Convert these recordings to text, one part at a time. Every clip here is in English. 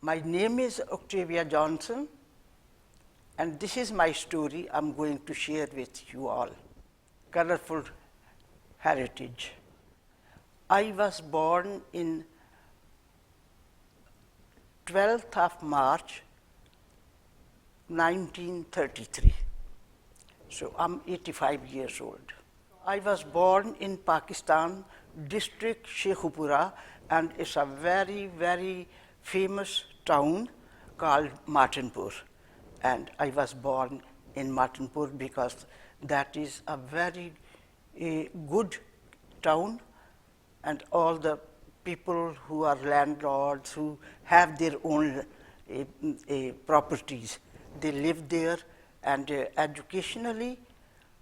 My name is Octavia Johnson, and this is my story I'm going to share with you all. Colourful Heritage. I was born in 12th of March 1933. So I'm 85 years old. I was born in Pakistan, district Sheikhupura, and it's a very, very famous town called Martinpur. And I was born in Martinpur because that is a very good town, and all the people who are landlords, who have their own properties, they live there, and educationally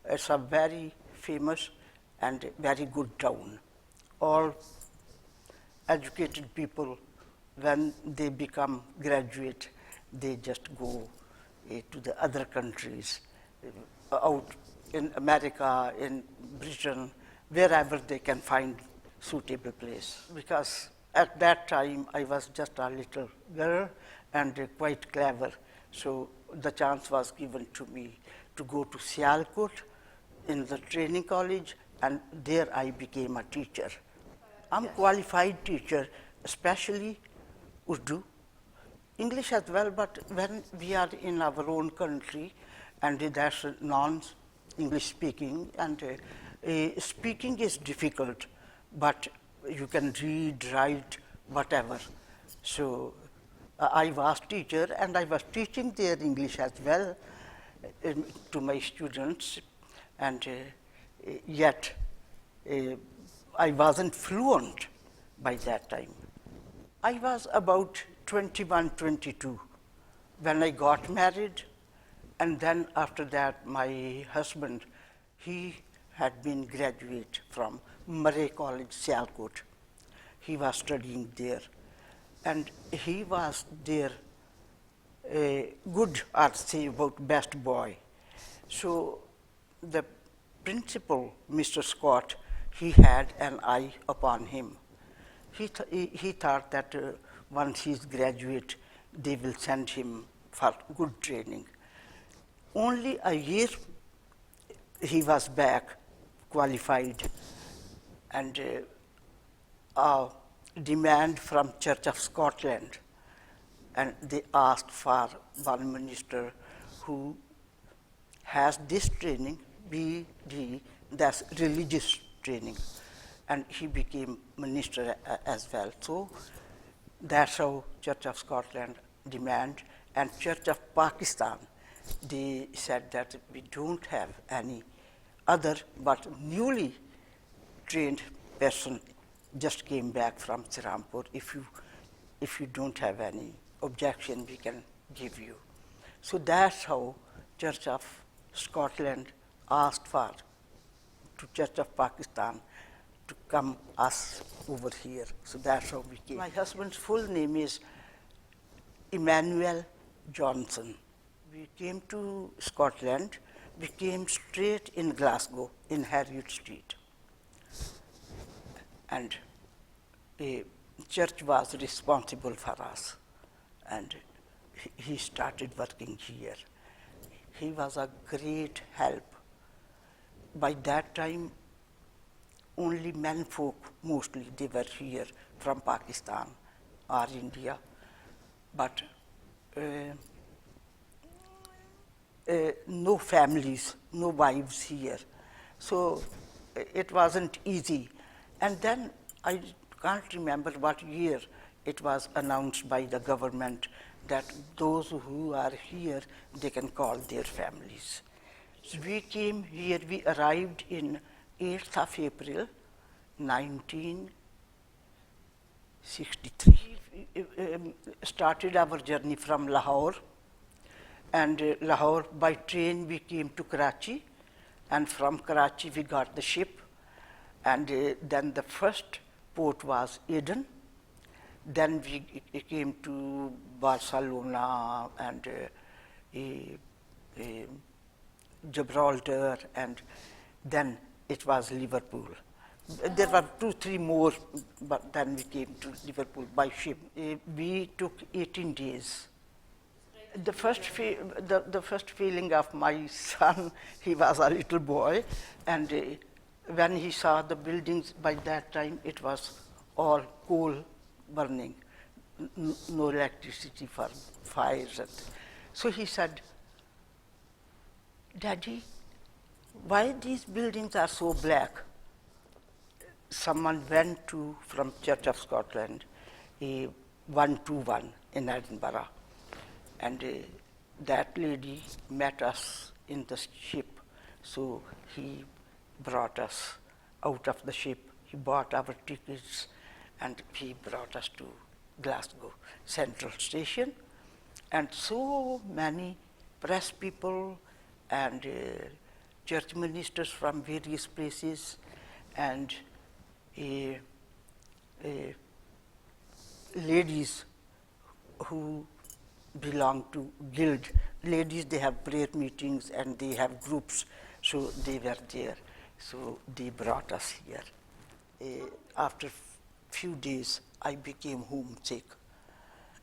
it's a very famous and very good town. All educated people, when they become graduate, they just go to the other countries, out in America, in Britain, wherever they can find suitable place. Because at that time I was just a little girl and quite clever, so the chance was given to me to go to Sialkot in the training college, and there I became a teacher. I'm a qualified teacher, especially Urdu, English as well, but when we are in our own country and that's non-English speaking, and speaking is difficult, but you can read, write, whatever. So I was teacher, and I was teaching their English as well to my students, and yet I wasn't fluent by that time. I was about 21, 22 when I got married, and then after that my husband, he had been graduate from Murray College, Sialkot. He was studying there, and he was their good, I'd say, about best boy. So the principal, Mr. Scott, he had an eye upon him. He thought that once he's graduate, they will send him for good training. Only a year he was back, qualified, and a demand from Church of Scotland, and they asked for one minister who has this training, BD, that's religious training, and he became minister as well. So that's how Church of Scotland demand, and Church of Pakistan, they said that we don't have any other but newly trained person just came back from Sirampur. If you don't have any objection, we can give you. So that's how Church of Scotland asked for to Church of Pakistan to come us over here. So that's how we came. My husband's full name is Emmanuel Johnson. We came to Scotland. We came straight in Glasgow, in Harriet Street. And a church was responsible for us, and he started working here. He was a great help. By that time, only men folk, mostly, they were here from Pakistan or India, but no families, no wives here. So it wasn't easy. And then I can't remember what year it was announced by the government that those who are here, they can call their families. So we came here, we arrived in 8th of April, 1963. Started our journey from Lahore, and Lahore by train we came to Karachi, and from Karachi we got the ship, and then the first port was Aden. Then we came to Barcelona and Gibraltar, and then it was Liverpool. There were 2, 3 more, but then we came to Liverpool by ship. We took 18 days. The first feeling of my son, he was a little boy, and when he saw the buildings, by that time it was all coal burning, no electricity for fires. So he said, "Daddy, why these buildings are so black?" Someone went from Church of Scotland, a 121 in Edinburgh, and that lady met us in the ship. So he brought us out of the ship. He bought our tickets, and he brought us to Glasgow Central Station. And so many press people and church ministers from various places, and ladies who belong to guild. Ladies, they have prayer meetings and they have groups, so they were there. So they brought us here. After few days, I became homesick,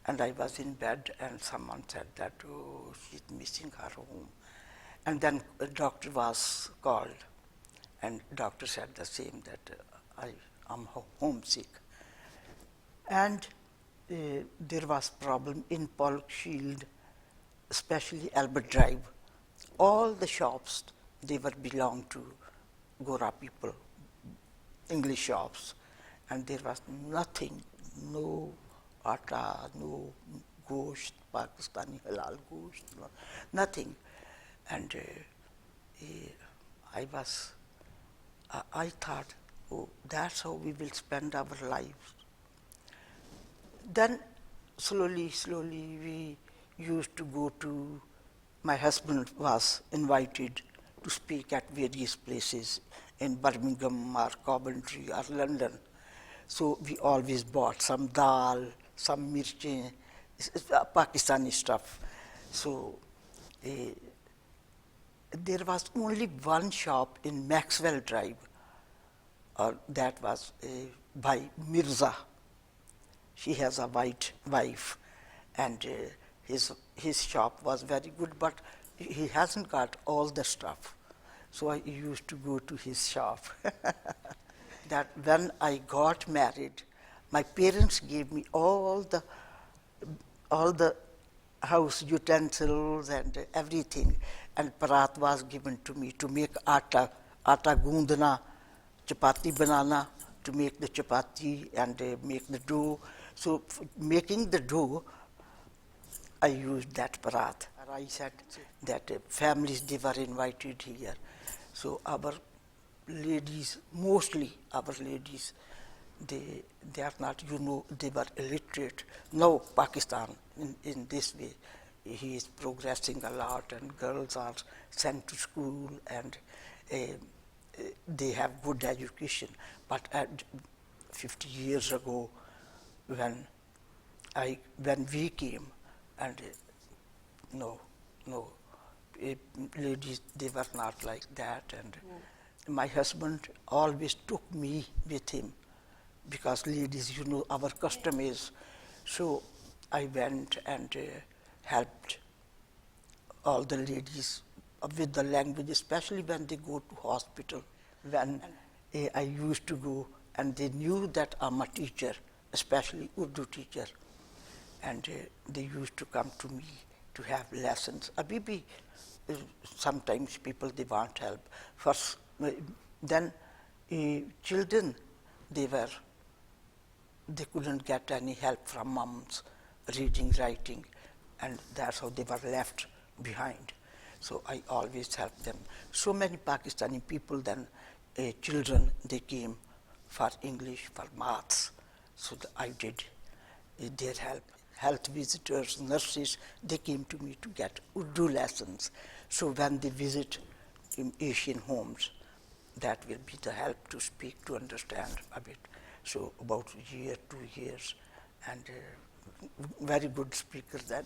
and I was in bed, and someone said that, "Oh, she's missing her home." And then a doctor was called, and doctor said the same, that I'm homesick. And there was problem in Pollokshield, especially Albert Drive. All the shops, they were belong to Gora people, English shops, and there was nothing, no atta, no gosht, Pakistani halal gosht, nothing. And I thought, oh, that's how we will spend our lives. Then slowly we used to go to, my husband was invited to speak at various places in Birmingham or Coventry or London. So we always bought some dal, some mirchi, Pakistani stuff. So there was only one shop in Maxwell Drive, that was by Mirza. He has a white wife, and his shop was very good, but he hasn't got all the stuff. So I used to go to his shop. That when I got married, my parents gave me all the house utensils and everything, and parat was given to me to make atta gundna, chapati banana, to make the chapati and make the dough. So making the dough, I used that parat. I said that families, they were invited here. So our ladies, mostly our ladies, they are not, they were illiterate. Now Pakistan, in this way, he is progressing a lot, and girls are sent to school, and they have good education. But 50 years ago, when we came, and no, ladies, they were not like that. And my husband always took me with him, because ladies, our custom is. So I went and helped all the ladies with the language, especially when they go to hospital. When I used to go, and they knew that I'm a teacher, especially Urdu teacher, and they used to come to me to have lessons. Abhi, sometimes people, they want help. First, then children, they couldn't get any help from moms, reading, writing, and that's how they were left behind. So I always helped them. So many Pakistani people then, children, they came for English, for maths. So I did their help. Health visitors, nurses, they came to me to get Urdu lessons. So when they visit in Asian homes, that will be the help to speak, to understand a bit. So about a year, 2 years, and very good speakers then.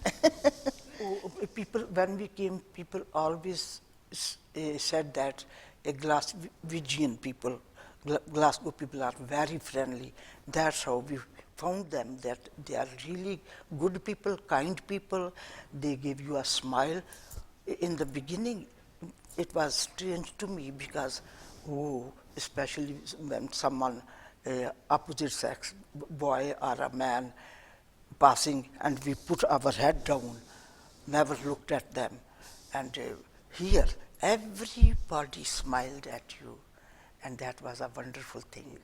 People, when we came, people always said that a Glaswegian people, Glasgow people are very friendly. That's how we found them, that they are really good people, kind people. They give you a smile. In the beginning, it was strange to me because, especially when someone opposite sex, boy or a man, passing, and we put our head down, never looked at them. And here, everybody smiled at you, and that was a wonderful thing.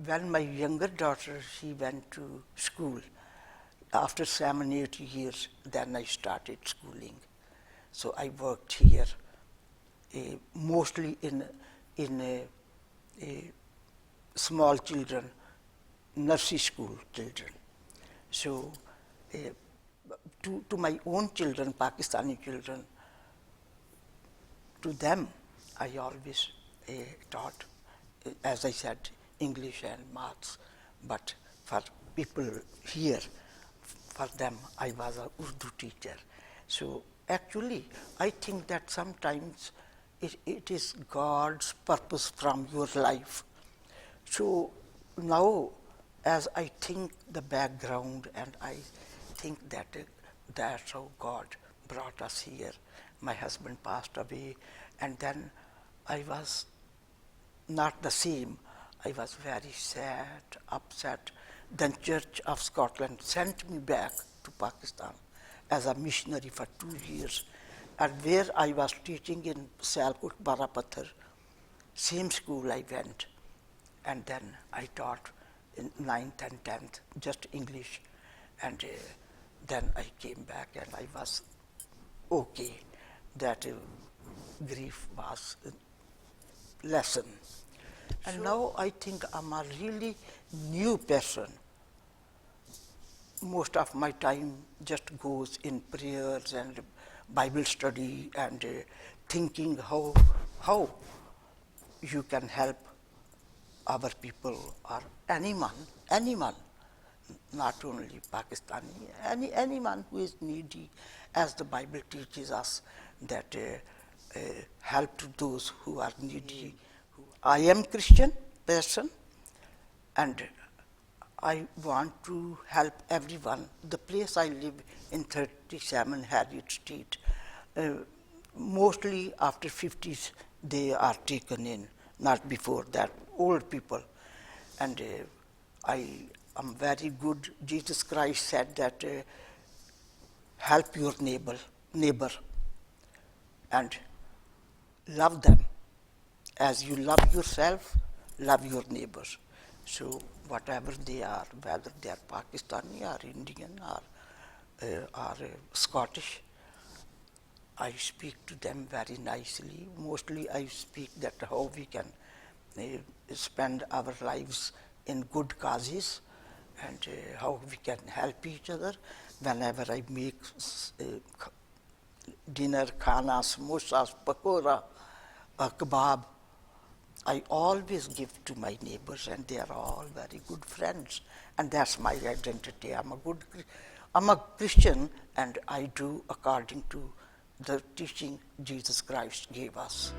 When my younger daughter, she went to school, after 7, 8 years, then I started schooling. So I worked here, mostly in small children, nursery school children. So to my own children, Pakistani children, to them I always taught, as I said, English and maths. But for people here, for them, I was a Urdu teacher. So actually, I think that sometimes it is God's purpose from your life. So now, as I think the background, and I think that that's how God brought us here. My husband passed away, and then I was not the same. I was very sad, upset. Then Church of Scotland sent me back to Pakistan as a missionary for 2 years, and where I was teaching in Sialkot, Barapathar, same school I went, and then I taught in 9th and 10th, just English, and then I came back and I was okay. That grief was a lesson. And sure. Now I think I'm a really new person. Most of my time just goes in prayers and Bible study and thinking how you can help our people or anyone, not only Pakistani, anyone who is needy, as the Bible teaches us that help to those who are needy. I am Christian person, and I want to help everyone. The place I live in 37 Harriet Street, mostly after 50s they are taken in, not before that, old people. And I am very good. Jesus Christ said that help your neighbor and love them. As you love yourself, love your neighbors. So whatever they are, whether they are Pakistani or Indian or Scottish, I speak to them very nicely. Mostly I speak that how we can spend our lives in good causes and how we can help each other. Whenever I make dinner, khana, samosas, pakora, kebab, I always give to my neighbors, and they are all very good friends. And that's my identity. I'm a Christian, and I do according to the teaching Jesus Christ gave us.